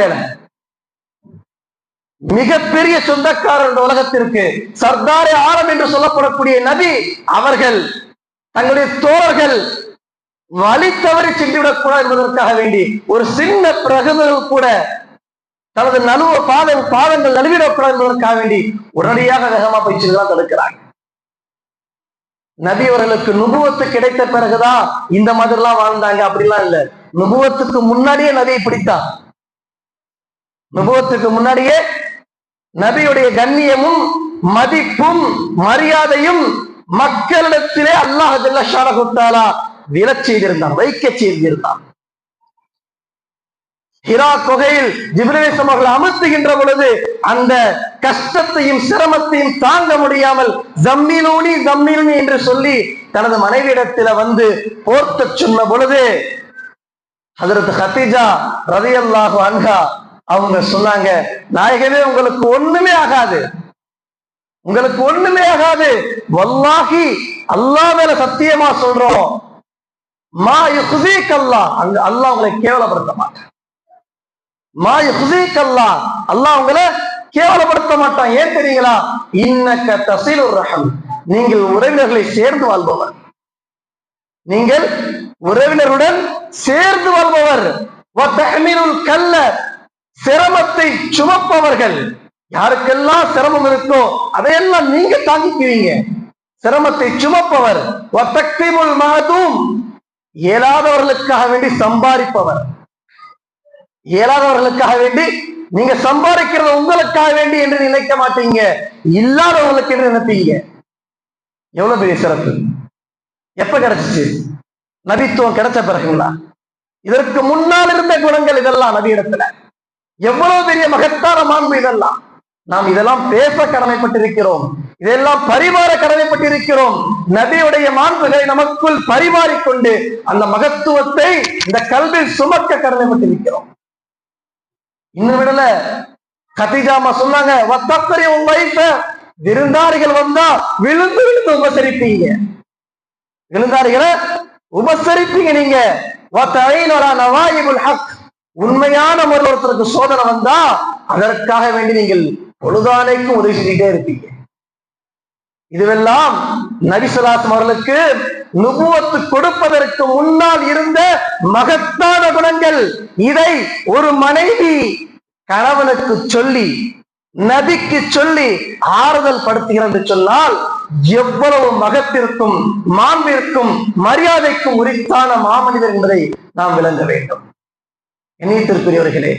வேலை. மிகப்பெரிய சொந்தக்காரர் உலகத்திற்கு சர்தாரே ஆலம் என்று சொல்லப்படக்கூடிய நபி அவர்கள் தங்களுடைய தோழர்கள் வழி தவறி சென்றுவிடக் கூடாது என்பதற்காக வேண்டி ஒரு சின்ன பிரகதல் கூட தனது பாதங்கள் நழுவிடக்கூடாது என்பதற்காக வேண்டி உடனடியாக வேகமா போய் சென்றுதான் தடுக்கிறாங்க. நபி அவர்களுக்கு நுபுவத்து கிடைத்த பிறகுதான் இந்த மாதிரி எல்லாம் வாழ்ந்தாங்க. அப்படிலாம் இல்ல. நுபுவத்துக்கு முன்னாடியே நபியை பிடித்தான். நுபுவத்துக்கு முன்னாடியே நபியுடைய கண்ணியமும் மதிப்பும் மரியாதையும் மக்களிடத்திலே அல்லாஹ் ஜல்ல ஷானஹு தஆலா விழச் செய்திருந்தான், வைக்க செய்திருந்தான். ஹிரா குகையில் ஜிப்ரீல் அலைஹிஸ்ஸலாம் அவர்கள் அமர்த்துகின்ற பொழுது அந்த கஷ்டத்தையும் சிரமத்தையும் தாங்க முடியாமல் ஜம்மிலூனி ஜம்மிலூனி என்று சொல்லி தனது மனைவியிடத்தில வந்து போர்த்த சொன்ன பொழுது ஹஜ்ரத் கதீஜா ரலியல்லாஹு அன்ஹா அவங்க சொன்னாங்க, நாயகமே உங்களுக்கு ஒண்ணுமே ஆகாது, உங்களுக்கு ஒண்ணுமே ஆகாது, வல்லாஹி அல்லாஹ் மேல சத்தியமா சொல்றோம், மா யுக்ஸீக் அல்லாஹ், அல்லாஹ் உங்களை கேவலப்படுத்த மாட்டான். மா யுக்ஸீக் அல்லாஹ், அல்லாஹ் உங்களை கேவலப்படுத்த மாட்டான். ஏன் தெரியுங்களா? இன்னக தஸிலுர் ரஹம், நீங்கள் உறவினர்களை சேர்ந்து வாழ்பவர், நீங்கள் உறவினருடன் சேர்ந்து வாழ்பவர். வ தஹ்மிலுல் கல்ல, சிரமத்தை சுமப்பவர்கள். யாருக்கெல்லாம் சிரமம் இருக்கோ அதையெல்லாம் நீங்க தாங்கிக்குவீங்க. சிரமத்தை சுமப்பவர். வ தக்திமுல் மஅதூம், இயலாதவர்களுக்காக வேண்டி சம்பாதிப்பவர். இயலாதவர்களுக்காக வேண்டி நீங்க சம்பாதிக்கிறது உங்களுக்காக வேண்டி என்று நினைக்க மாட்டீங்க, இல்லாதவர்களுக்கு என்று நினைப்பீங்க. எவ்வளவு பெரிய சிறப்பு! எப்ப கிடைச்சிச்சு? நபித்துவம் கிடைச்ச பிறகுங்களா? இதற்கு முன்னால் இருந்த குணங்கள் இதெல்லாம் நபி இடத்துல. எவ்வளவு பெரிய மகத்தான மாண்பு இதெல்லாம்! நாம் இதெல்லாம் பேச கடமைப்பட்டிருக்கிறோம், இதெல்லாம் பரிமாற கடமைப்பட்டிருக்கிறோம். நபியுடைய மாண்புகளை நமக்குள் பரிமாறிக்கொண்டு அந்த மகத்துவத்தை இந்த கல்வியில் சுமக்க கடமைப்பட்டிருக்கிறோம். இன்னும் விடல, கதீஜாமா சொன்னாங்க, விருந்தாரிகள் வந்தா விழுந்து விழுந்து உபசரிப்பீங்க, விருந்தாரிகளை உபசரிப்பீங்க நீங்க. உண்மையான ஒருத்தருக்கு சோதனை வந்தா அதற்காக வேண்டி நீங்கள் பொழுதானைக்கும் உதவி செஞ்சுட்டே இருப்பீங்க. இதுவெல்லாம் நபி ஸல்லல்லாஹு அலைஹி அவர்களுக்கு நுபுவத்து கொடுப்பதற்கு முன்னால் இருந்த மகத்தான குணங்கள். இதை ஒரு மனைவி கணவனுக்கு சொல்லி, நபிக்கு சொல்லி ஆறுதல் படுத்துகிறார் என்று சொன்னால் எவ்வளவு மகத்திற்கும் மாண்பிற்கும் மரியாதைக்கும் உரித்தான மாமனிதர் என்பதை நாம் விளங்க வேண்டும். எண்ணியத்திற்குரியவர்களே,